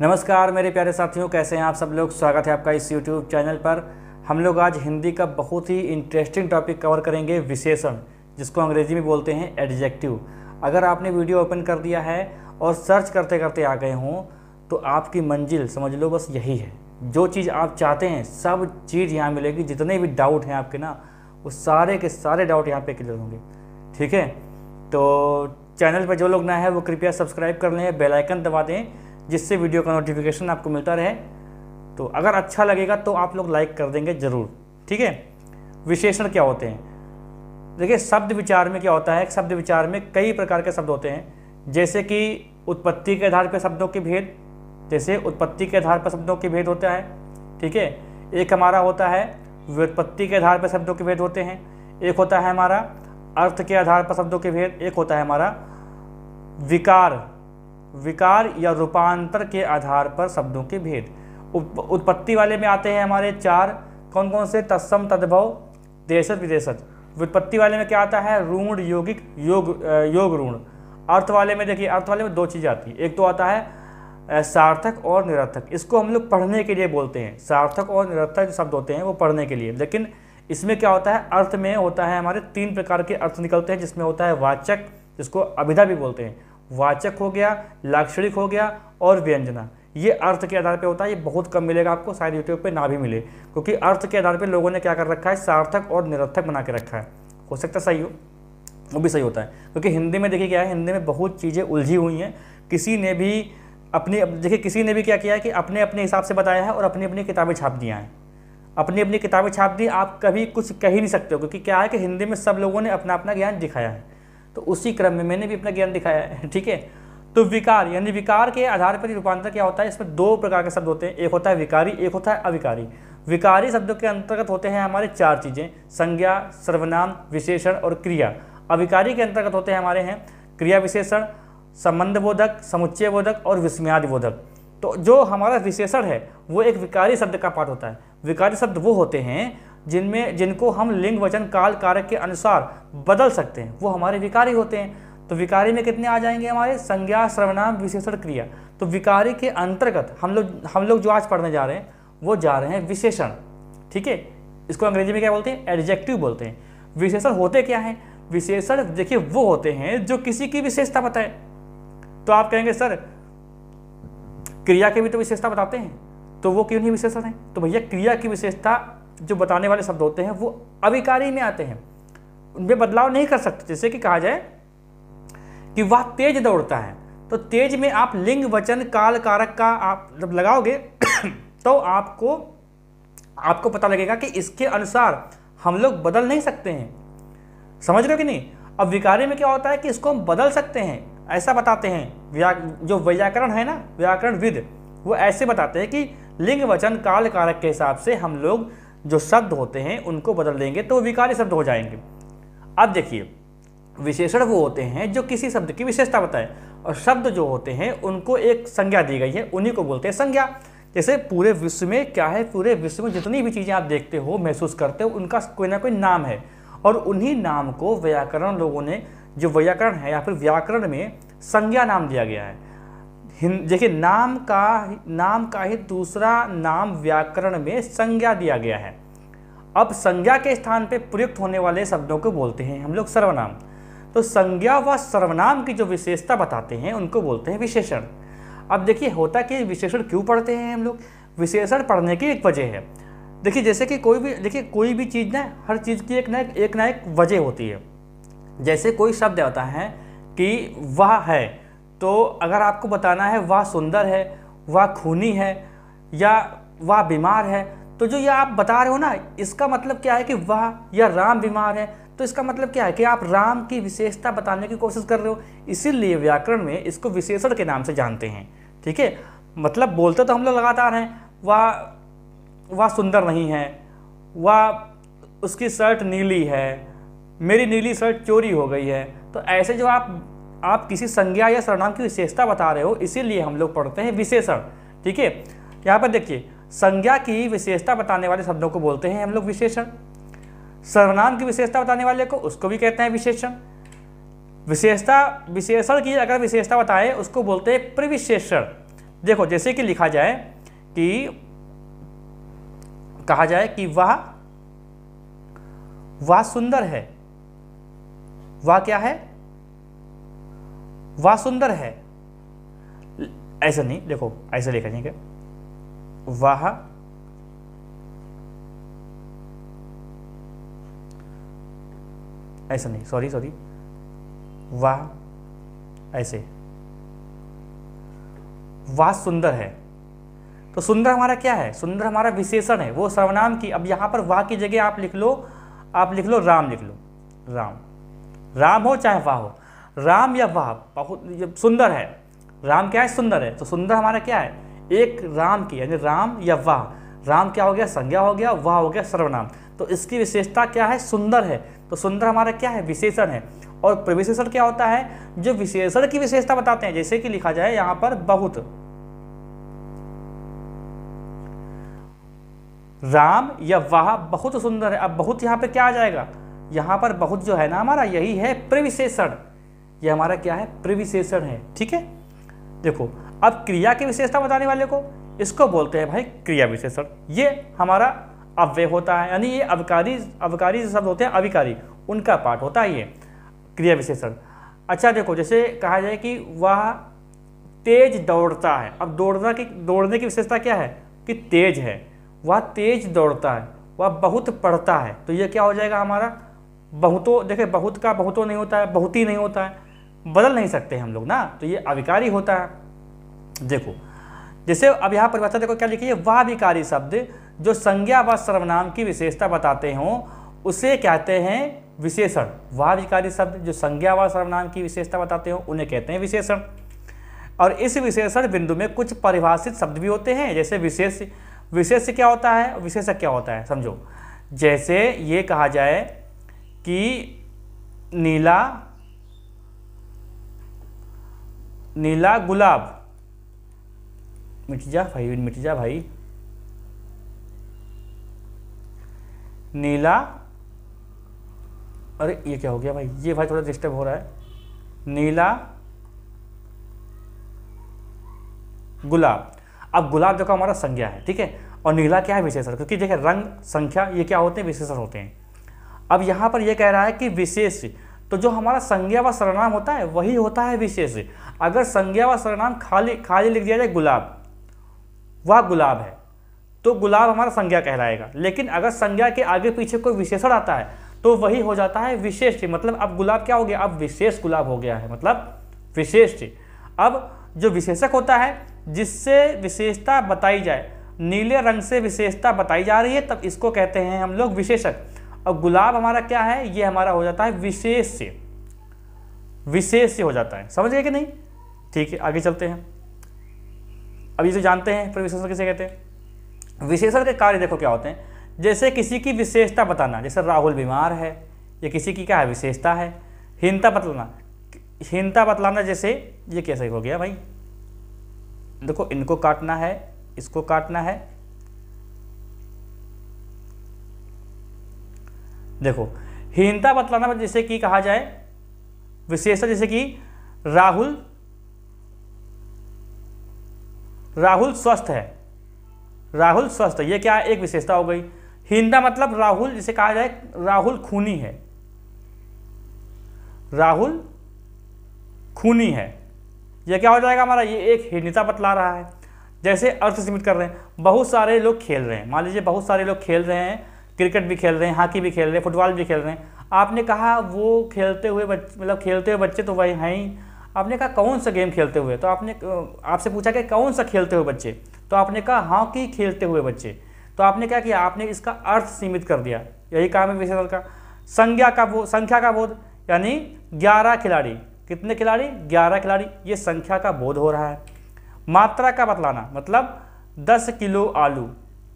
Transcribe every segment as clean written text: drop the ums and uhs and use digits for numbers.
नमस्कार मेरे प्यारे साथियों, कैसे हैं आप सब लोग। स्वागत है आपका इस YouTube चैनल पर। हम लोग आज हिंदी का बहुत ही इंटरेस्टिंग टॉपिक कवर करेंगे, विशेषण, जिसको अंग्रेजी में बोलते हैं एडजेक्टिव। अगर आपने वीडियो ओपन कर दिया है और सर्च करते करते आ गए हों तो आपकी मंजिल समझ लो बस यही है। जो चीज़ आप चाहते हैं सब चीज़ यहाँ मिलेगी। जितने भी डाउट हैं आपके ना, वो सारे के सारे डाउट यहाँ पे क्लियर होंगे। ठीक है, तो चैनल पर जो लोग नए हैं वो कृपया सब्सक्राइब कर लें, बेल आइकन दबा दें, जिससे वीडियो का नोटिफिकेशन आपको मिलता रहे। तो अगर अच्छा लगेगा तो आप लोग लाइक कर देंगे ज़रूर। ठीक है, विशेषण क्या होते हैं? देखिए, शब्द विचार में क्या होता है, शब्द विचार में कई प्रकार के शब्द होते हैं। जैसे कि उत्पत्ति के आधार पर शब्दों के भेद, जैसे उत्पत्ति के आधार पर शब्दों के भेद होता है। ठीक है, एक हमारा होता है व्युत्पत्ति के आधार पर शब्दों के भेद होते हैं। एक होता है हमारा अर्थ के आधार पर शब्दों के भेद। एक होता है हमारा विकार या रूपांतर के आधार पर शब्दों के भेद। उत्पत्ति वाले में आते हैं हमारे चार, कौन कौन से? तत्सम, तद्भव, देशज, विदेशज। व्युत्पत्ति वाले में क्या आता है? ऋण, यौगिक, योग ऋण। अर्थ वाले में देखिए, अर्थ वाले में दो चीज़ें आती है। एक तो आता है सार्थक और निरर्थक। इसको हम लोग पढ़ने के लिए बोलते हैं। सार्थक और निरर्थक जो शब्द होते हैं वो पढ़ने के लिए। लेकिन इसमें क्या होता है, अर्थ में होता है हमारे तीन प्रकार के अर्थ निकलते हैं, जिसमें होता है वाचक, जिसको अभिधा भी बोलते हैं। वाचक हो गया, लाक्षणिक हो गया और व्यंजना। ये अर्थ के आधार पे होता है। ये बहुत कम मिलेगा आपको, शायद यूट्यूब पे ना भी मिले, क्योंकि अर्थ के आधार पे लोगों ने क्या कर रखा है, सार्थक और निरर्थक बना के रखा है। हो सकता है सही हो, वो भी सही होता है, क्योंकि हिंदी में देखिए क्या है, हिंदी में बहुत चीज़ें उलझी हुई हैं। किसी ने भी किसी ने भी क्या किया है कि अपने अपने हिसाब से बताया है और अपनी अपनी किताबें छाप दिया है। अपनी अपनी किताबें छाप दी, आप कभी कुछ कह ही नहीं सकते हो, क्योंकि क्या है कि हिंदी में सब लोगों ने अपना अपना ज्ञान दिखाया है। तो उसी क्रम में मैंने भी अपना ज्ञान दिखाया है। ठीक है, तो विकार यानी विकार के आधार पर रूपांतर क्या होता है, इसमें दो प्रकार के शब्द होते हैं। एक होता है विकारी, एक होता है अविकारी। विकारी शब्दों के अंतर्गत होते हैं हमारे चार चीज़ें: संज्ञा, सर्वनाम, विशेषण और क्रिया। अविकारी के अंतर्गत होते हैं हमारे हैं क्रिया विशेषण, संबंध बोधक, समुच्चय बोधक और विस्मयादि बोधक। तो जो हमारा विशेषण है वो एक विकारी शब्द का पार्ट होता है। विकारी शब्द वो होते हैं जिनको हम लिंग, वचन, काल, कारक के अनुसार बदल सकते हैं, वो हमारे विकारी होते हैं। तो विकारी में कितने आ जाएंगे हमारे? संज्ञा, सर्वनाम, विशेषण, क्रिया। तो विकारी के अंतर्गत हम लोग जो आज पढ़ने जा रहे हैं वो जा रहे हैं विशेषण। ठीक है, इसको अंग्रेजी में क्या बोलते हैं? एडजेक्टिव बोलते हैं। विशेषण होते क्या हैं? विशेषण देखिए वो होते हैं जो किसी की विशेषता बताए। तो आप कहेंगे सर क्रिया की भी तो विशेषता बताते हैं, तो वो क्यों नहीं विशेषण है? तो भैया, क्रिया की विशेषता जो बताने वाले शब्द होते हैं वो अविकारी में आते हैं, उनमें बदलाव नहीं कर सकते। जैसे कि कहा जाए कि वह तेज दौड़ता है, तो तेज में आप लिंग, वचन, काल, कारक का आप जब लगाओगे तो आपको पता लगेगा कि इसके अनुसार हम लोग बदल नहीं सकते हैं। समझ रहे हो कि नहीं? अब विकारी में क्या होता है कि इसको हम बदल सकते हैं, ऐसा बताते हैं। जो व्याकरण है ना, व्याकरणविद, वो ऐसे बताते हैं कि लिंग, वचन, काल, कारक के हिसाब से हम लोग जो शब्द होते हैं उनको बदल देंगे तो विकारी शब्द हो जाएंगे। अब देखिए, विशेषण वो होते हैं जो किसी शब्द की विशेषता बताए, और शब्द जो होते हैं उनको एक संज्ञा दी गई है, उन्हीं को बोलते हैं संज्ञा। जैसे पूरे विश्व में क्या है, पूरे विश्व में जितनी भी चीज़ें आप देखते हो, महसूस करते हो, उनका कोई ना कोई नाम है, और उन्हीं नाम को व्याकरण लोगों ने, जो व्याकरण है या फिर व्याकरण में संज्ञा नाम दिया गया है। देखिए, नाम का ही दूसरा नाम व्याकरण में संज्ञा दिया गया है। अब संज्ञा के स्थान पे प्रयुक्त होने वाले शब्दों को बोलते हैं हम लोग सर्वनाम। तो संज्ञा व सर्वनाम की जो विशेषता बताते हैं उनको बोलते हैं विशेषण। अब देखिए, होता कि विशेषण क्यों पढ़ते हैं हम लोग? विशेषण पढ़ने की एक वजह है। देखिए, जैसे कि कोई भी चीज़ ना, हर चीज़ की एक ना एक वजह होती है। जैसे कोई शब्द आता है कि वह है, तो अगर आपको बताना है वह सुंदर है, वह खूनी है या वह बीमार है, तो जो ये आप बता रहे हो ना, इसका मतलब क्या है कि वह या राम बीमार है, तो इसका मतलब क्या है कि आप राम की विशेषता बताने की कोशिश कर रहे हो। इसीलिए व्याकरण में इसको विशेषण के नाम से जानते हैं। ठीक है, मतलब बोलते तो हम लोग लगातार हैं, वह सुंदर नहीं है, वह उसकी शर्ट नीली है, मेरी नीली शर्ट चोरी हो गई है। तो ऐसे जो आप किसी संज्ञा या सर्वनाम की विशेषता बता रहे हो, इसीलिए हम लोग पढ़ते हैं विशेषण। ठीक है, यहाँ पर देखिए, संज्ञा की विशेषता बताने वाले शब्दों को बोलते हैं हम लोग विशेषण। सर्वनाम की विशेषता बताने वाले को उसको भी कहते हैं विशेषण। विशेषण की अगर विशेषता बताए उसको बोलते हैं प्रविशेषण। देखो जैसे कि लिखा जाए कि कहा जाए कि वह सुंदर है, वह क्या है, वह सुंदर है, ऐसा नहीं, देखो ऐसे लिखा जाएगा, वह ऐसा नहीं, सॉरी वह ऐसे, वह सुंदर है। तो सुंदर हमारा क्या है, सुंदर हमारा विशेषण है, वो सर्वनाम की। अब यहाँ पर वाह की जगह आप लिख लो राम, लिख लो राम हो चाहे वाह हो, राम या वाह बहुत सुंदर है। राम क्या है, सुंदर है। तो सुंदर हमारा क्या है, एक राम की, यानी राम या वाह। राम क्या हो गया, संज्ञा हो गया, वाह हो गया सर्वनाम। तो इसकी विशेषता क्या है, सुंदर है। तो सुंदर हमारा क्या है, विशेषण है। और प्रविशेषण क्या होता है, जो विशेषण की विशेषता बताते हैं। जैसे कि लिखा जाए यहां पर बहुत, राम या वाह बहुत सुंदर है। अब बहुत यहां पे क्या आ जाएगा, यहां पर बहुत जो है ना हमारा, यही है प्रविशेषण। यह हमारा क्या है, प्रविशेषण है। ठीक है, देखो अब क्रिया की विशेषता बताने वाले को, इसको बोलते हैं भाई क्रिया विशेषण। ये हमारा अव्यय होता है, यानी ये अवकारी शब्द होते हैं, अविकारी, उनका पार्ट होता है ये क्रिया विशेषण। अच्छा देखो, जैसे कहा जाए कि वह तेज दौड़ता है। अब दौड़ने की विशेषता क्या है कि तेज है। वह तेज दौड़ता है, वह बहुत पढ़ता है। तो ये क्या हो जाएगा हमारा, बहुतों। देखिए बहुत का बहुतों नहीं होता है, बहुत ही नहीं होता है, बदल नहीं सकते हम लोग ना, तो ये अविकारी होता है। देखो जैसे अब यहाँ परिभाषा देखो क्या लिखी है, वह विकारी शब्द जो संज्ञा व सर्वनाम की विशेषता बताते हों उसे कहते हैं विशेषण। वह विकारी शब्द जो संज्ञा व सर्वनाम की विशेषता बताते हों उन्हें कहते हैं विशेषण। और इस विशेषण बिंदु में कुछ परिभाषित शब्द भी होते हैं। जैसे विशेष क्या होता है, विशेषक क्या होता है, समझो। जैसे ये कहा जाए कि नीला गुलाब, मिट जा भाई, नीला, अरे ये क्या हो गया भाई, ये भाई थोड़ा डिस्टर्ब हो रहा है। नीला गुलाब। अब गुलाब देखो हमारा संज्ञा है, ठीक है, और नीला क्या है, विशेषण। क्योंकि देखिए रंग, संख्या, ये क्या होते हैं, विशेषण होते हैं। अब यहाँ पर ये कह रहा है कि विशेष, तो जो हमारा संज्ञा व सर्वनाम होता है वही होता है विशेष। अगर संज्ञा व सर्वनाम खाली लिख दिया जाए गुलाब, वह गुलाब है, तो गुलाब हमारा संज्ञा कहलाएगा। लेकिन अगर संज्ञा के आगे पीछे कोई विशेषण आता है तो वही हो जाता है विशेष। मतलब अब गुलाब क्या हो गया, अब विशेष गुलाब हो गया है, मतलब विशेष। अब जो विशेषक होता है जिससे विशेषता बताई जाए, नीले रंग से विशेषता बताई जा रही है, तब इसको कहते हैं हम लोग विशेषक। और गुलाब हमारा क्या है, ये हमारा हो जाता है विशेष से हो जाता है। समझ गए कि नहीं? ठीक है, आगे चलते हैं। अब ये तो जानते हैं प्रविशेषण किसे कहते हैं। विशेषण के कार्य देखो क्या होते हैं। जैसे किसी की विशेषता बताना, जैसे राहुल बीमार है, ये किसी की क्या है, विशेषता है। हीनता बतलाना, जैसे ये कैसे हो गया भाई, देखो इनको काटना है, इसको काटना है। देखो हीनता बतलाना जैसे कि कहा जाए विशेषता, जैसे कि राहुल स्वस्थ है, राहुल स्वस्थ, ये क्या है, एक विशेषता हो गई। हीनता मतलब राहुल, जिसे कहा जाए राहुल खूनी है, राहुल खूनी है, यह क्या हो जाएगा हमारा, ये एक हीनता बतला रहा है। जैसे अर्थ सीमित कर रहे हैं, बहुत सारे लोग खेल रहे हैं, मान लीजिए बहुत सारे लोग खेल रहे हैं, क्रिकेट भी खेल रहे हैं, हॉकी भी खेल रहे हैं, फुटबॉल भी खेल रहे हैं। आपने कहा वो खेलते हुए बच्चे तो वही हैं ही। आपने कहा कौन सा गेम खेलते हुए, तो आपसे पूछा कि कौन सा खेलते हुए बच्चे, तो आपने कहा हॉकी खेलते हुए बच्चे। तो आपने क्या किया, आपने इसका अर्थ सीमित कर दिया। यही काम है विशेषण का। संख्या का बोध, यानी 11 खिलाड़ी, कितने खिलाड़ी, 11 खिलाड़ी, ये संख्या का बोध हो रहा है। मात्रा का बतलाना, मतलब 10 किलो आलू,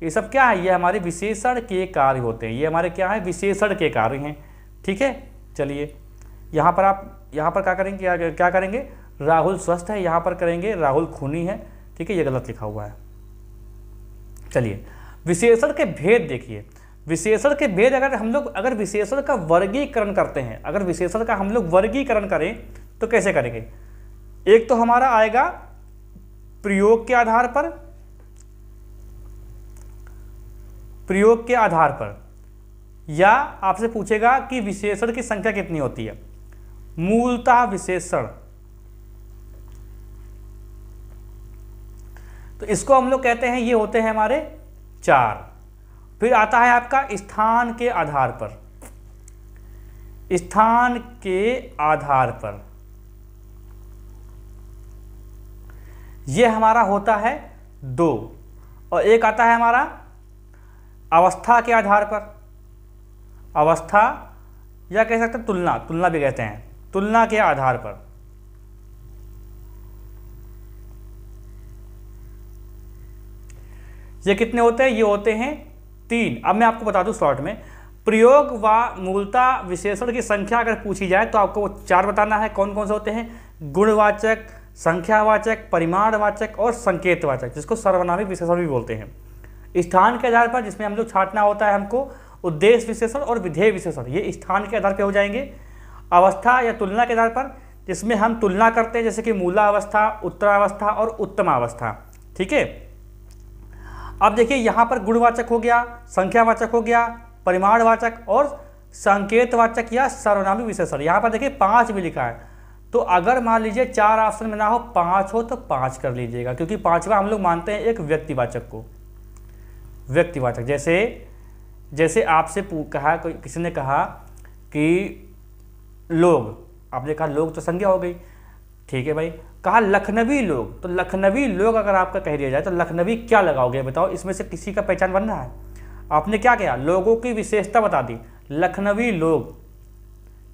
ये सब क्या है, ये हमारे विशेषण के कार्य होते हैं। ये हमारे क्या है, विशेषण के कार्य हैं। ठीक है, चलिए यहाँ पर क्या करेंगे, राहुल स्वस्थ है, यहाँ पर करेंगे राहुल खूनी है। ठीक है, ये गलत लिखा हुआ है। चलिए विशेषण के भेद देखिए। विशेषण के भेद, अगर विशेषण का वर्गीकरण करते हैं, अगर विशेषण का हम लोग वर्गीकरण करें तो कैसे करेंगे। एक तो हमारा आएगा प्रयोग के आधार पर, प्रयोग के आधार पर, या आपसे पूछेगा कि विशेषण की संख्या कितनी होती है। मूलतः विशेषण, तो इसको हम लोग कहते हैं, ये होते हैं हमारे 4। फिर आता है आपका स्थान के आधार पर, स्थान के आधार पर ये हमारा होता है 2। और एक आता है हमारा अवस्था के आधार पर, अवस्था या कह सकते हैं तुलना, तुलना भी कहते हैं, तुलना के आधार पर। ये कितने होते हैं, ये होते हैं 3। अब मैं आपको बता दूं शॉर्ट में, प्रयोग व मूलतः विशेषण की संख्या अगर पूछी जाए तो आपको वो 4 बताना है। कौन कौन से होते हैं, गुणवाचक, संख्यावाचक, परिमाणवाचक और संकेतवाचक, जिसको सर्वनामिक विशेषण भी बोलते हैं। स्थान के आधार पर, जिसमें हम लोग छांटना होता है हमको, उद्देश्य विशेषण और विधेय विशेषण, ये स्थान के आधार पर हो जाएंगे। अवस्था या तुलना के आधार पर, जिसमें हम तुलना करते हैं, जैसे कि मूलावस्था, उत्तरावस्था और उत्तमावस्था। ठीक है, अब देखिए यहाँ पर गुणवाचक हो गया, संख्यावाचक हो गया, परिमाणवाचक और संकेतवाचक या सर्वनामिक विशेषण। यहाँ पर देखिए 5 भी लिखा है, तो अगर मान लीजिए 4 ऑप्शन में ना हो, 5 हो तो 5 कर लीजिएगा, क्योंकि 5वां हम लोग मानते हैं एक व्यक्तिवाचक को। व्यक्तिवाचक जैसे आपसे कहा, कोई किसी ने कहा कि लोग, आपने कहा लोग तो संज्ञा हो गई, ठीक है भाई, कहा लखनवी लोग, तो लखनवी लोग अगर आपका कह दिया जाए तो लखनवी क्या लगाओगे बताओ, इसमें से किसी का पहचान बन रहा है। आपने क्या किया, लोगों की विशेषता बता दी, लखनवी लोग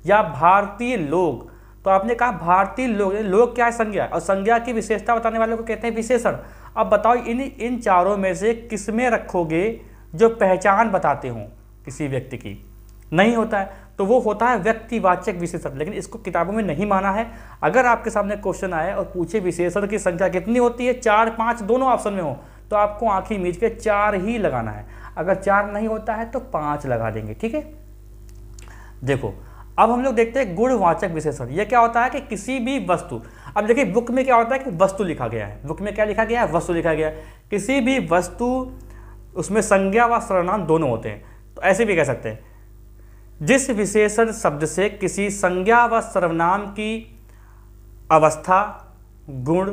या भारतीय लोग, तो आपने कहा भारतीय लोग, लोग क्या है, संज्ञा, और संज्ञा की विशेषता बताने वाले को कहते हैं विशेषण। अब बताओ इन चारों में से किस में रखोगे जो पहचान बताते हों किसी व्यक्ति की, नहीं होता है, तो वो होता है व्यक्तिवाचक विशेषण। लेकिन इसको किताबों में नहीं माना है। अगर आपके सामने क्वेश्चन आए और पूछे विशेषण की संख्या कितनी होती है, 4, 5 दोनों ऑप्शन में हो, तो आपको आंखें मीच के 4 ही लगाना है। अगर 4 नहीं होता है तो 5 लगा देंगे। ठीक है, देखो अब हम लोग देखते हैं गुणवाचक विशेषण। ये क्या होता है कि किसी भी वस्तु, अब देखिए बुक में क्या होता है कि वस्तु लिखा गया है, बुक में क्या लिखा गया है, वस्तु लिखा गया है। किसी भी वस्तु, उसमें संज्ञा व सर्वनाम दोनों होते हैं, तो ऐसे भी कह सकते हैं, जिस विशेषण शब्द से किसी संज्ञा व सर्वनाम की अवस्था, गुण,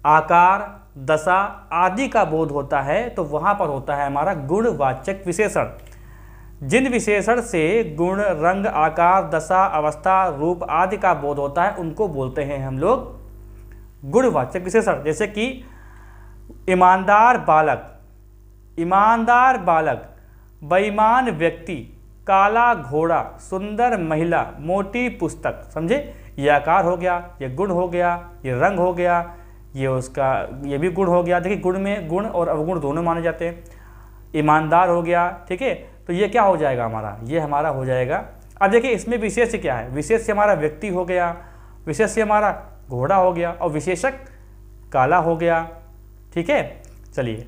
आकार, दशा आदि का बोध होता है, तो वहां पर होता है हमारा गुणवाचक विशेषण। जिन विशेषण से गुण, रंग, आकार, दशा, अवस्था, रूप आदि का बोध होता है, उनको बोलते हैं हम लोग गुणवाचक विशेषण। जैसे कि ईमानदार बालक, ईमानदार बालक, बेईमान व्यक्ति, काला घोड़ा, सुंदर महिला, मोटी पुस्तक। समझे, ये आकार हो गया, ये गुण हो गया, ये रंग हो गया, ये उसका, ये भी गुण हो गया। देखिए गुण में गुण और अवगुण दोनों माने जाते हैं। ईमानदार हो गया, ठीक है, तो ये क्या हो जाएगा हमारा, ये हमारा हो जाएगा। अब देखिए इसमें विशेष क्या है, विशेष हमारा व्यक्ति हो गया, विशेष हमारा घोड़ा हो गया, और विशेषक काला हो गया। ठीक है, चलिए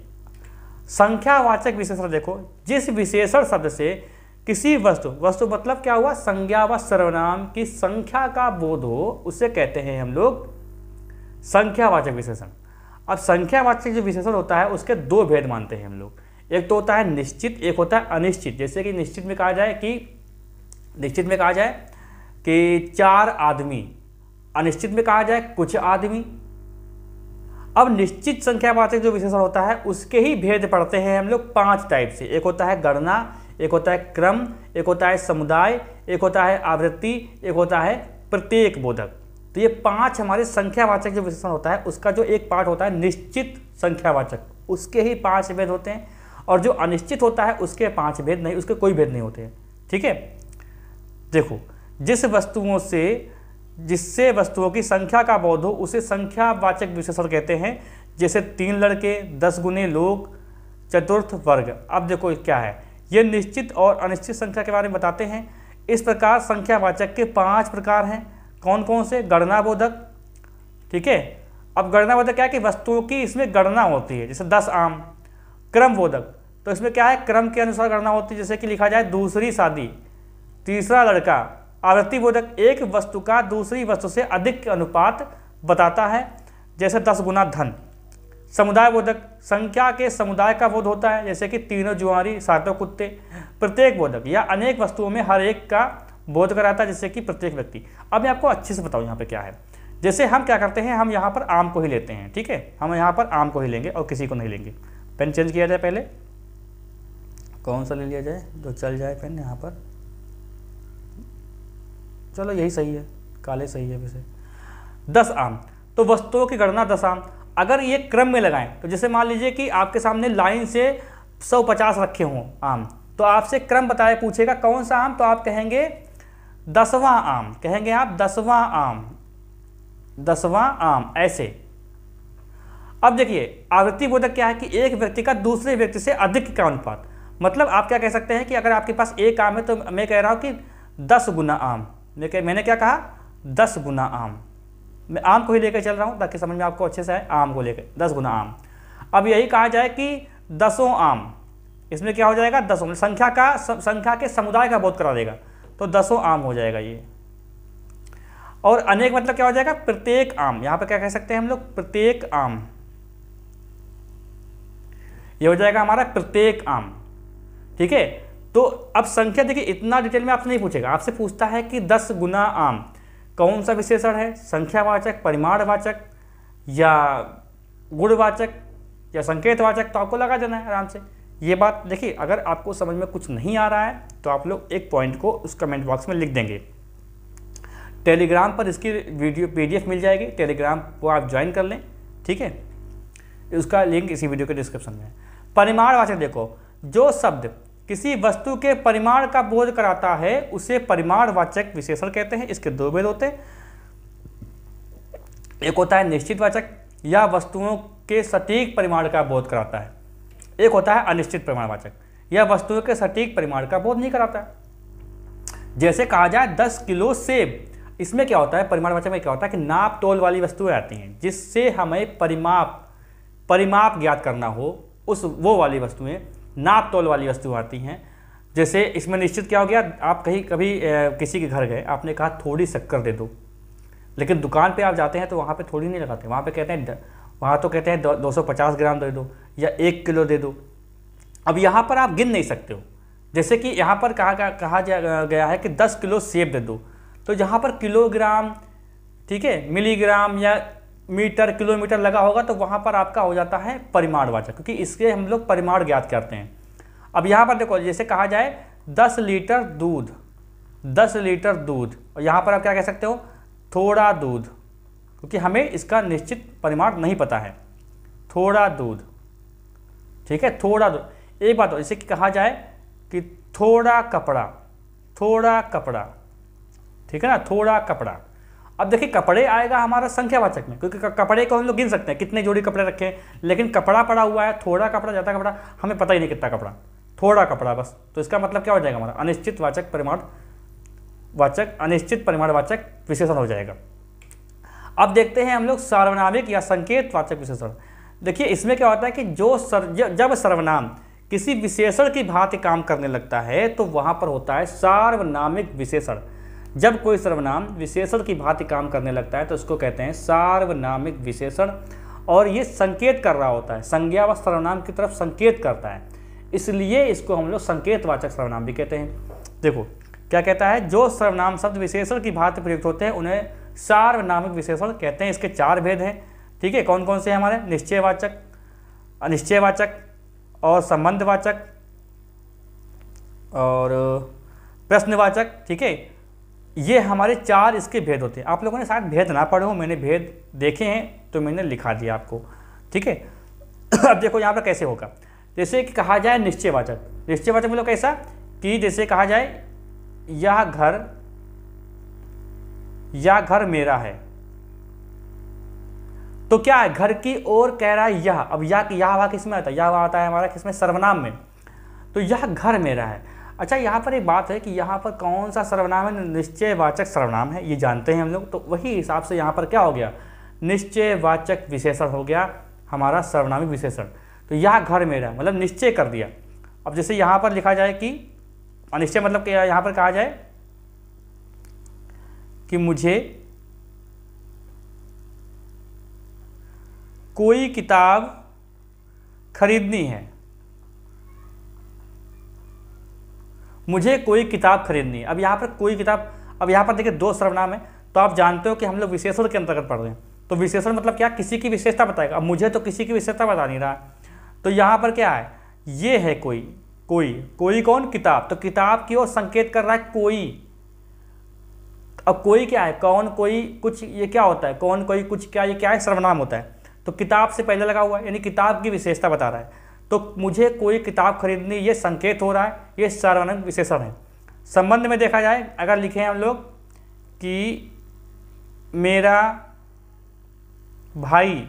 संख्यावाचक विशेषण देखो, जिस विशेषण शब्द से किसी वस्तु, वस्तु मतलब क्या हुआ, संज्ञा व सर्वनाम की संख्या का बोध हो, उसे कहते हैं हम लोग संख्यावाचक विशेषण। अब संख्यावाचक जो विशेषण होता है उसके 2 भेद मानते हैं हम लोग। एक तो होता है निश्चित, एक होता है अनिश्चित। जैसे कि निश्चित में कहा जाए कि 4 आदमी, अनिश्चित में कहा जाए कुछ आदमी। अब निश्चित संख्यावाचक जो विशेषण होता है उसके ही भेद पढ़ते हैं हम लोग 5 टाइप से। एक होता है गणना, एक होता है क्रम, एक होता है समुदाय, एक होता है आवृत्ति, एक होता है प्रत्येक बोधक। तो ये 5 हमारे संख्यावाचक जो विशेषण होता है उसका जो एक पार्ट होता है निश्चित संख्यावाचक, उसके ही 5 भेद होते हैं। और जो अनिश्चित होता है उसके 5 भेद नहीं, उसके कोई भेद नहीं होते हैं। ठीक है, देखो जिससे वस्तुओं की संख्या का बोध हो उसे संख्यावाचक विशेषण कहते हैं। जैसे 3 लड़के, 10 गुने लोग, चतुर्थ वर्ग। अब देखो क्या है, ये निश्चित और अनिश्चित संख्या के बारे में बताते हैं। इस प्रकार संख्यावाचक के 5 प्रकार हैं। कौन कौन से, गणनाबोधक। ठीक है, अब गणनाबोधक क्या है कि वस्तुओं की इसमें गणना होती है, जैसे 10 आम। क्रमबोधक, तो इसमें क्या है, क्रम के अनुसार गणना होती है, जैसे कि लिखा जाए दूसरी शादी, तीसरा लड़का। आवृत्ति बोधक, एक वस्तु का दूसरी वस्तु से अधिक अनुपात बताता है, जैसे 10 गुना धन। समुदाय बोधक, संख्या के समुदाय का बोध होता है, जैसे कि तीनों जुआरी, सातों कुत्ते। प्रत्येक बोधक या अनेक वस्तुओं में हर एक का बोध कराता है, जैसे कि प्रत्येक व्यक्ति। अब मैं आपको अच्छे से बताऊँ यहाँ पे क्या है। जैसे हम क्या करते हैं, हम यहाँ पर आम को ही लेते हैं, ठीक है, हम यहाँ पर आम को ही लेंगे और किसी को नहीं लेंगे। पेन चेंज किया जाए, पहले कौन सा ले लिया जाए जो चल जाए पेन यहाँ पर, चलो यही सही है, काले सही है वैसे। 10 आम, तो वस्तुओं की गणना 10 आम। अगर ये क्रम में लगाएं तो जैसे मान लीजिए कि आपके सामने लाइन से 150 रखे हों आम, तो आपसे क्रम बताए पूछेगा कौन सा आम, तो आप कहेंगे 10वां आम, कहेंगे आप 10वां आम, 10वां आम, ऐसे। अब देखिए आवृत्ति बोधक क्या है कि एक व्यक्ति का दूसरे व्यक्ति से अधिक का अनुपात। मतलब आप क्या कह सकते हैं कि अगर आपके पास एक आम है तो मैं कह रहा हूँ कि 10 गुना आम। मैंने क्या कहा, 10 गुना आम। मैं आम को ही लेकर चल रहा हूँ ताकि समझ में आपको अच्छे से आए, आम को लेकर 10 गुना आम। अब यही कहा जाए कि 10 आम, इसमें क्या हो जाएगा, 10, संख्या के समुदाय का बोध करा देगा, तो 10 आम हो जाएगा ये। और अनेक मतलब क्या हो जाएगा, प्रत्येक आम। यहाँ पे क्या कह सकते हैं हम लोग, प्रत्येक आम, ये हो जाएगा हमारा प्रत्येक आम, ठीक है। तो अब संख्या देखिए इतना डिटेल में आपसे नहीं पूछेगा, आपसे पूछता है कि 10 गुना आम कौन सा विशेषण है, संख्यावाचक, परिमाणवाचक या गुणवाचक या संकेतवाचक, तो आपको लगा देना है आराम से। ये बात देखिए, अगर आपको समझ में कुछ नहीं आ रहा है तो आप लोग एक पॉइंट को उस कमेंट बॉक्स में लिख देंगे। टेलीग्राम पर इसकी वीडियो PDF मिल जाएगी, टेलीग्राम को आप ज्वाइन कर लें, ठीक है, उसका लिंक इसी वीडियो के डिस्क्रिप्शन में है। परिमाणवाचक देखो, जो शब्द किसी वस्तु के परिमाण का बोध कराता है उसे परिमाणवाचक विशेषण कहते हैं। इसके 2 भेद होते हैं, एक होता है निश्चित वाचक, या वस्तुओं के सटीक परिमाण का बोध कराता है, एक होता है अनिश्चित परिमाणवाचक, या वस्तुओं के सटीक परिमाण का बोध नहीं कराता है। जैसे कहा जाए 10 किलो सेब, इसमें क्या होता है, परिमाणवाचक में क्या होता है कि नाप तोल वाली वस्तुएं आती हैं जिससे हमें परिमाप ज्ञात करना हो, वो वाली वस्तुएं नाप तोल वाली वस्तु आती हैं। जैसे इसमें निश्चित क्या हो गया, आप कभी किसी के घर गए, आपने कहा थोड़ी शक्कर दे दो, लेकिन दुकान पे आप जाते हैं तो वहाँ पे थोड़ी नहीं लगाते, वहाँ पे कहते हैं, वहाँ तो कहते हैं 250 ग्राम दे दो या 1 किलो दे दो। अब यहाँ पर आप गिन नहीं सकते हो, जैसे कि यहाँ पर कहा गया है कि 10 किलो सेब दे दो, तो यहाँ पर किलोग्राम, ठीक है, मिलीग्राम या मीटर, किलोमीटर लगा होगा, तो वहाँ पर आपका हो जाता है परिमाणवाचक, क्योंकि इसके हम लोग परिमाण ज्ञात करते हैं। अब यहाँ पर देखो, जैसे कहा जाए 10 लीटर दूध, 10 लीटर दूध, और यहाँ पर आप क्या कह सकते हो, थोड़ा दूध, क्योंकि हमें इसका निश्चित परिमाण नहीं पता है, थोड़ा दूध, ठीक है, थोड़ा दूध। एक बात हो, जैसे कि कहा जाए कि थोड़ा कपड़ा, थोड़ा कपड़ा, ठीक है ना, थोड़ा कपड़ा। अब देखिए कपड़े आएगा हमारा संख्यावाचक में, क्योंकि कपड़े को हम लोग गिन सकते हैं कितने जोड़ी कपड़े रखे हैं, लेकिन कपड़ा पड़ा हुआ है, थोड़ा कपड़ा, ज़्यादा कपड़ा, हमें पता ही नहीं कितना कपड़ा, थोड़ा कपड़ा बस। तो इसका मतलब क्या हो जाएगा हमारा, अनिश्चित वाचक परिमाणवाचक, अनिश्चित परिमाणवाचक विशेषण हो जाएगा। अब देखते हैं हम लोग सार्वनामिक या संकेतवाचक विशेषण। देखिए इसमें क्या होता है कि जब सर्वनाम किसी विशेषण की भांति काम करने लगता है तो वहाँ पर होता है सार्वनामिक विशेषण। जब कोई सर्वनाम विशेषण की भांति काम करने लगता है तो उसको कहते हैं सार्वनामिक विशेषण, और ये संकेत कर रहा होता है, संज्ञा व सर्वनाम की तरफ संकेत करता है, इसलिए इसको हम लोग संकेतवाचक सर्वनाम भी कहते हैं। देखो क्या कहता है, जो सर्वनाम शब्द विशेषण की भांति प्रयुक्त होते हैं उन्हें सार्वनामिक विशेषण कहते हैं। इसके 4 भेद हैं, ठीक है, कौन कौन से हैं हमारे, निश्चयवाचक, अनिश्चयवाचक और संबंधवाचक और प्रश्नवाचक, ठीक है, ये हमारे 4 इसके भेद होते हैं। आप लोगों ने शायद भेद ना पढ़े हो, मैंने भेद देखे हैं तो मैंने लिखा दिया आपको, ठीक है। अब देखो यहाँ पर कैसे होगा, जैसे कि कहा जाए निश्चयवाचक, निश्चयवाचक मतलब कैसा कि जैसे कहा जाए यह घर मेरा है, तो क्या है, घर की ओर कह रहा है यह। अब यह किसमें आता है, यह आता है हमारा किसमें, सर्वनाम में, तो यह घर मेरा है। अच्छा यहाँ पर एक बात है कि यहाँ पर कौन सा सर्वनाम है, निश्चयवाचक सर्वनाम है, ये जानते हैं हम लोग, तो वही हिसाब से यहाँ पर क्या हो गया, निश्चयवाचक विशेषण हो गया हमारा सर्वनामिक विशेषण। तो यह घर मेरा मतलब निश्चय कर दिया। अब जैसे यहाँ पर लिखा जाए कि अनिश्चय मतलब कि यहाँ पर कहा जाए कि मुझे कोई किताब खरीदनी है, मुझे कोई किताब खरीदनी है। अब यहाँ पर कोई किताब, अब यहाँ पर देखिए दो सर्वनाम है, तो आप जानते हो कि हम लोग विशेषण के अंतर्गत पढ़ रहे हैं। तो विशेषण मतलब क्या, किसी की विशेषता बताएगा। अब मुझे तो किसी की विशेषता बता नहीं रहा, तो यहाँ पर क्या है, ये है कोई, कोई कौन, किताब। तो किताब की ओर संकेत कर रहा है कोई। अब कोई क्या है, कौन, कोई, कुछ, ये क्या होता है, कौन, कोई, कुछ, क्या, ये क्या है, सर्वनाम होता है। तो किताब से पहले लगा हुआ है, यानी किताब की विशेषता बता रहा है। तो मुझे कोई किताब खरीदनी, ये संकेत हो रहा है, ये सार्वनामिक विशेषण है। संबंध में देखा जाए, अगर लिखे हम लोग कि मेरा भाई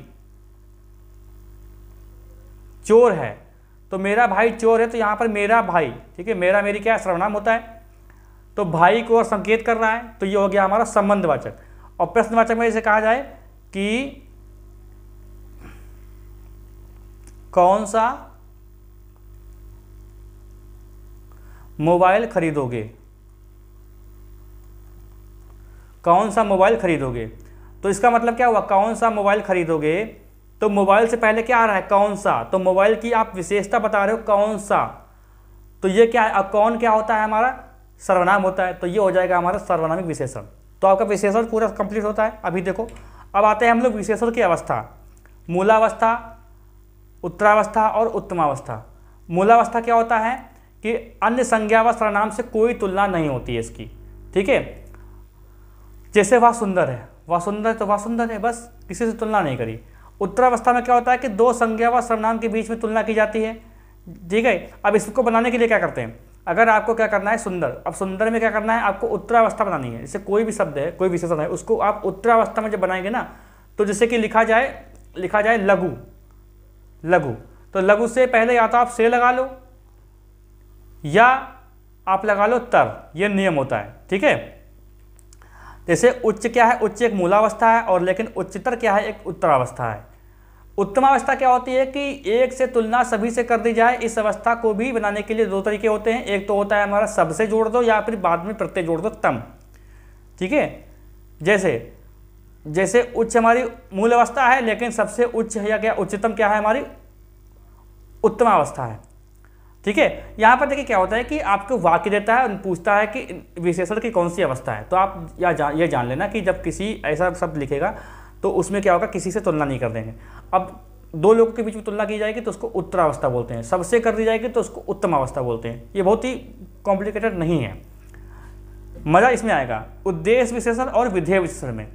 चोर है, तो मेरा भाई चोर है, तो यहाँ पर मेरा भाई, ठीक है, मेरा मेरी क्या सर्वनाम होता है, तो भाई को और संकेत कर रहा है, तो ये हो गया हमारा संबंधवाचक। और प्रश्नवाचक में इसे कहा जाए कि कौन सा मोबाइल खरीदोगे, कौन सा मोबाइल खरीदोगे। तो इसका मतलब क्या हुआ, कौन सा मोबाइल खरीदोगे, तो मोबाइल से पहले क्या आ रहा है, कौन सा, तो मोबाइल की आप विशेषता बता रहे हो कौन सा, तो ये क्या है, अब कौन क्या होता है, हमारा सर्वनाम होता है, तो ये हो जाएगा हमारा सर्वनामिक विशेषण। तो आपका विशेषण पूरा कंप्लीट होता है। अभी देखो, अब आते हैं हम लोग विशेषण की अवस्था, मूलावस्था, उत्तरावस्था और उत्तमावस्था। मूलावस्था क्या होता है कि अन्य संज्ञा व सर्वनाम से कोई तुलना नहीं होती है इसकी, ठीक है। जैसे वह सुंदर है, वह सुंदर, तो वह सुंदर है, बस, किसी से तुलना नहीं करी। उत्तरावस्था में क्या होता है कि दो संज्ञा व सर्वनाम के बीच में तुलना की जाती है, ठीक है। अब इसको बनाने के लिए क्या करते हैं, अगर आपको क्या करना है, सुंदर, अब सुंदर में क्या करना है, आपको उत्तरावस्था बनानी है। जैसे कोई भी शब्द है, कोई विशेषण है, उसको आप उत्तरावस्था में जब बनाएंगे ना, तो जैसे कि लिखा जाए लघु, लघु, तो लघु से पहले या तो आप से लगा लो या आप लगा लो तर, ये नियम होता है, ठीक है। जैसे उच्च क्या है, उच्च एक मूलावस्था है, और लेकिन उच्चतर क्या है, एक उत्तरावस्था है। उत्तमावस्था क्या होती है कि एक से तुलना सभी से कर दी जाए। इस अवस्था को भी बनाने के लिए दो तरीके होते हैं, एक तो होता है हमारा सबसे जोड़ दो या फिर बाद में प्रत्यय जोड़ दो, तम, ठीक है। जैसे उच्च हमारी मूल अवस्था है, लेकिन सबसे उच्च है या क्या, उच्चतम क्या है, हमारी उत्तमावस्था है, ठीक है। यहाँ पर देखिए क्या होता है कि आपको वाक्य देता है और पूछता है कि विशेषण की कौन सी अवस्था है। तो आप ये जान लेना कि जब किसी ऐसा शब्द लिखेगा तो उसमें क्या होगा, किसी से तुलना नहीं कर देंगे। अब दो लोगों के बीच में तुलना की जाएगी तो उसको उत्तरावस्था बोलते हैं, सबसे कर दी जाएगी तो उसको उत्तमावस्था बोलते हैं। ये बहुत ही कॉम्प्लिकेटेड नहीं है, मज़ा इसमें आएगा। उद्देश्य विशेषण और विधेय विशेषण में,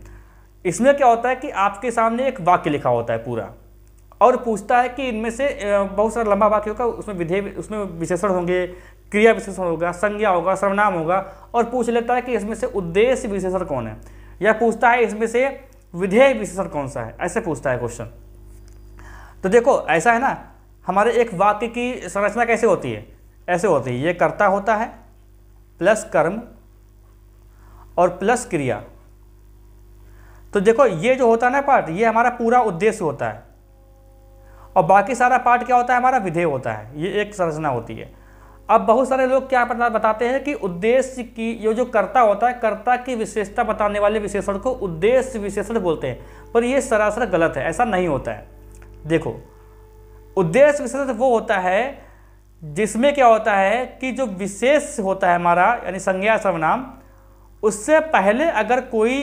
इसमें क्या होता है कि आपके सामने एक वाक्य लिखा होता है पूरा, और पूछता है कि इनमें से बहुत सारा लंबा वाक्य होगा, उसमें उसमें विशेषण होंगे, क्रिया विशेषण होगा, संज्ञा होगा, सर्वनाम होगा, और पूछ लेता है कि इसमें से उद्देश्य विशेषण कौन है, या पूछता है इसमें से विधेय विशेषण कौन सा है, ऐसे पूछता है क्वेश्चन। तो देखो ऐसा है ना, हमारे एक वाक्य की संरचना कैसे होती है, ऐसे होती है, ये कर्ता होता है प्लस कर्म और प्लस क्रिया। तो देखो ये जो होता है ना पार्ट, ये हमारा पूरा उद्देश्य होता है, और बाकी सारा पार्ट क्या होता है, हमारा विधेय होता है। ये एक संरचना होती है। अब बहुत सारे लोग क्या बताते हैं कि उद्देश्य की, ये जो कर्ता होता है, कर्ता की विशेषता बताने वाले विशेषण को उद्देश्य विशेषण बोलते हैं, पर ये सरासर गलत है, ऐसा नहीं होता है। देखो उद्देश्य विशेषण वो होता है जिसमें क्या होता है कि जो विशेष होता है हमारा, यानी संज्ञा सर्वनाम, उससे पहले अगर कोई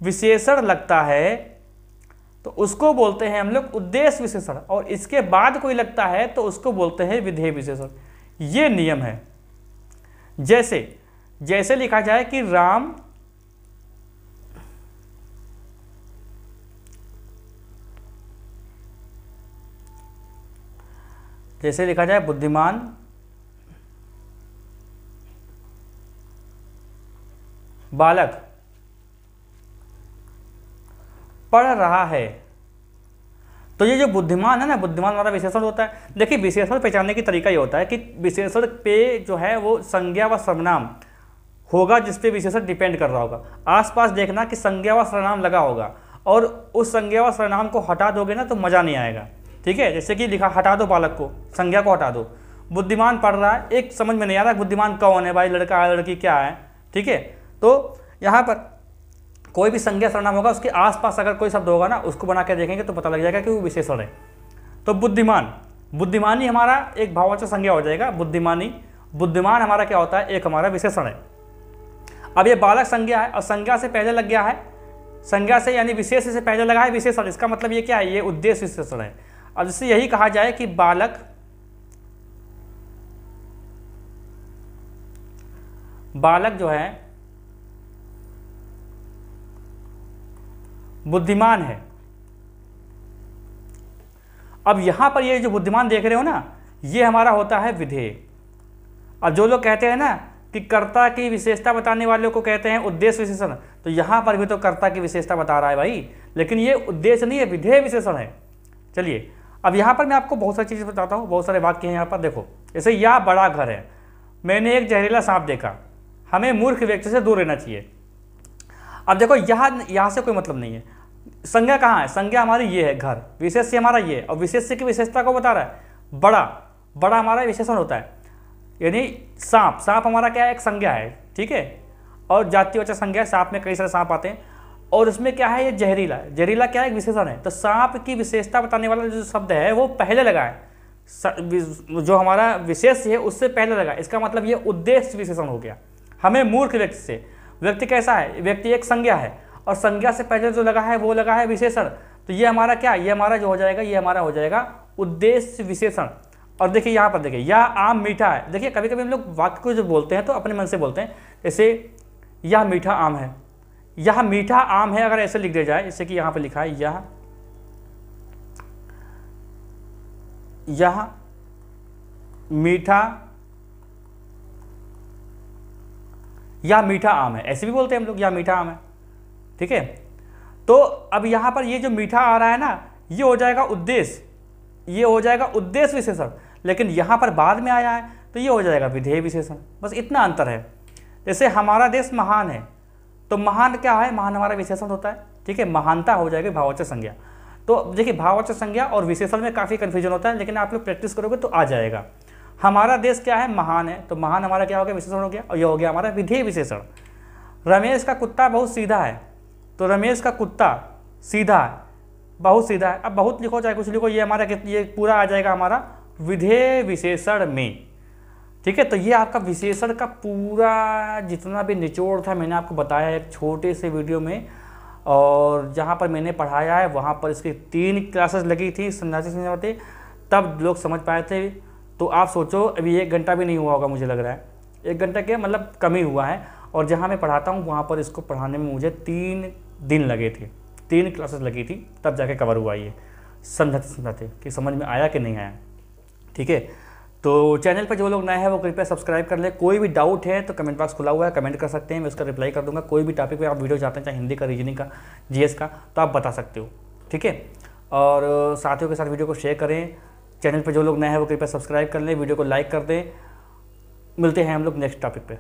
विशेषण लगता है तो उसको बोलते हैं हम लोग उद्देश्य विशेषण, और इसके बाद कोई लगता है तो उसको बोलते हैं विधेय विशेषण। ये नियम है। जैसे लिखा जाए कि राम जैसे लिखा जाए बुद्धिमान बालक पढ़ रहा है, तो ये जो बुद्धिमान है ना, बुद्धिमान वाला विशेषण होता है। देखिए विशेषण पहचानने की तरीका ये होता है कि विशेषण पे जो है वो संज्ञा व सर्वनाम होगा जिस पे विशेषण डिपेंड कर रहा होगा। आसपास देखना कि संज्ञा व सर्वनाम लगा होगा, और उस संज्ञा व सर्वनाम को हटा दोगे ना तो मज़ा नहीं आएगा, ठीक है। जैसे कि लिखा, हटा दो बालक को, संज्ञा को हटा दो, बुद्धिमान पढ़ रहा है, एक समझ में नहीं आ रहा बुद्धिमान कौन है भाई, लड़का है लड़की क्या है, ठीक है। तो यहाँ पर कोई भी संज्ञा सर्वनाम होगा उसके आसपास अगर कोई शब्द होगा ना, उसको बना के देखेंगे तो पता लग जाएगा कि वो विशेषण है। तो बुद्धिमान, बुद्धिमानी हमारा एक भाववाचक संज्ञा हो जाएगा। बुद्धिमानी, बुद्धिमान हमारा क्या होता है, एक हमारा विशेषण है। अब ये बालक संज्ञा है और संज्ञा से पहले लग गया है, संज्ञा से यानी विशेष से पहले लगा है विशेषण। इसका मतलब ये क्या है, ये उद्देश्य विशेषण है। अब जिससे यही कहा जाए कि बालक, बालक जो है बुद्धिमान है। अब यहां पर ये जो बुद्धिमान देख रहे हो ना, ये हमारा होता है विधेय। अब जो लोग कहते हैं ना कि कर्ता की विशेषता बताने वालों को कहते हैं उद्देश्य विशेषण, तो यहां पर भी तो कर्ता की विशेषता बता रहा है भाई, लेकिन ये उद्देश्य नहीं है, विधेय विशेषण है। चलिए अब यहां पर मैं आपको बहुत सारी चीजें बताता हूं, बहुत सारे वाक्य हैं यहां पर। देखो जैसे यह बड़ा घर है, मैंने एक जहरीला सांप देखा, हमें मूर्ख व्यक्ति से दूर रहना चाहिए। अब देखो यहाँ से कोई मतलब नहीं है। संज्ञा कहाँ है, संज्ञा हमारी ये है घर, विशेष्य हमारा ये है, और विशेष्य की विशेषता को बता रहा है। बड़ा, बड़ा हमारा विशेषण होता है, यानी सांप, सांप हमारा क्या है, एक संज्ञा है, ठीक है, और जातिवाचक संज्ञा है। सांप में कई सारे सांप आते हैं, और उसमें क्या है, ये जहरीला, जहरीला क्या है, एक विशेषण है। तो सांप की विशेषता बताने वाला जो शब्द है वो पहले लगा है, जो हमारा विशेष है उससे पहले लगा। इसका मतलब ये उद्देश्य विशेषण हो गया। हमें मूर्ख व्यक्ति से, व्यक्ति कैसा है, व्यक्ति एक संज्ञा है, और संज्ञा से पहले जो लगा है वो लगा है विशेषण। तो ये हमारा क्या, ये हमारा जो हो जाएगा, ये हमारा हो जाएगा उद्देश्य विशेषण। और देखिए यहाँ पर देखिए, यह आम मीठा है। देखिए कभी कभी हम लोग वाक्य को जो बोलते हैं तो अपने मन से बोलते हैं, जैसे यह मीठा आम है, यह मीठा आम है, अगर ऐसे लिख दिया जाए, जैसे कि यहाँ पर लिखा है यह मीठा, यह मीठा आम है, ऐसे भी बोलते हैं हम लोग, यह मीठा आम है, ठीक है। तो अब यहाँ पर ये जो मीठा आ रहा है ना, ये हो जाएगा उद्देश्य, ये हो जाएगा उद्देश्य विशेषण। लेकिन यहाँ पर बाद में आया है तो ये हो जाएगा विधेय विशेषण। बस इतना अंतर है। जैसे हमारा देश महान है, तो महान क्या है, महान हमारा विशेषण होता है, ठीक है, महानता हो जाएगी भाववाचक संज्ञा। तो देखिए भाववाचक संज्ञा और विशेषण में काफ़ी कन्फ्यूजन होता है, लेकिन आप लोग प्रैक्टिस करोगे तो आ जाएगा। हमारा देश क्या है, महान है, तो महान हमारा क्या हो गया, विशेषण हो गया, और ये हो गया हमारा विधेय विशेषण। रमेश का कुत्ता बहुत सीधा है, तो रमेश का कुत्ता सीधा है, बहुत सीधा है। अब बहुत लिखो चाहे कुछ लिखो, ये हमारा ये पूरा आ जाएगा हमारा विधेय विशेषण में, ठीक है। तो ये आपका विशेषण का पूरा जितना भी निचोड़ था मैंने आपको बताया एक छोटे से वीडियो में, और जहाँ पर मैंने पढ़ाया है वहाँ पर इसकी 3 क्लासेस लगी थी संधाती समझाते, तब लोग समझ पाए थे। तो आप सोचो अभी 1 घंटा भी नहीं हुआ होगा, मुझे लग रहा है 1 घंटा के मतलब कम ही हुआ है। और जहाँ मैं पढ़ाता हूँ वहाँ पर इसको पढ़ाने में मुझे 3 दिन लगे थे, 3 क्लासेस लगी थी, तब जाके कवर हुआ ये समझाते कि समझ में आया कि नहीं आया, ठीक है। तो चैनल पर जो लोग नए हैं वो कृपया सब्सक्राइब कर ले। कोई भी डाउट है तो कमेंट बॉक्स खुला हुआ है, कमेंट कर सकते हैं, मैं उसका रिप्लाई कर दूंगा। कोई भी टॉपिक पे आप वीडियो चाहते हैं, चाहे हिंदी का, रीजनिंग का, जीएस का, तो आप बता सकते हो, ठीक है। और साथियों के साथ वीडियो को शेयर करें। चैनल पर जो लोग नए हैं वो कृपया सब्सक्राइब कर लें, वीडियो को लाइक कर दें। मिलते हैं हम लोग नेक्स्ट टॉपिक पे।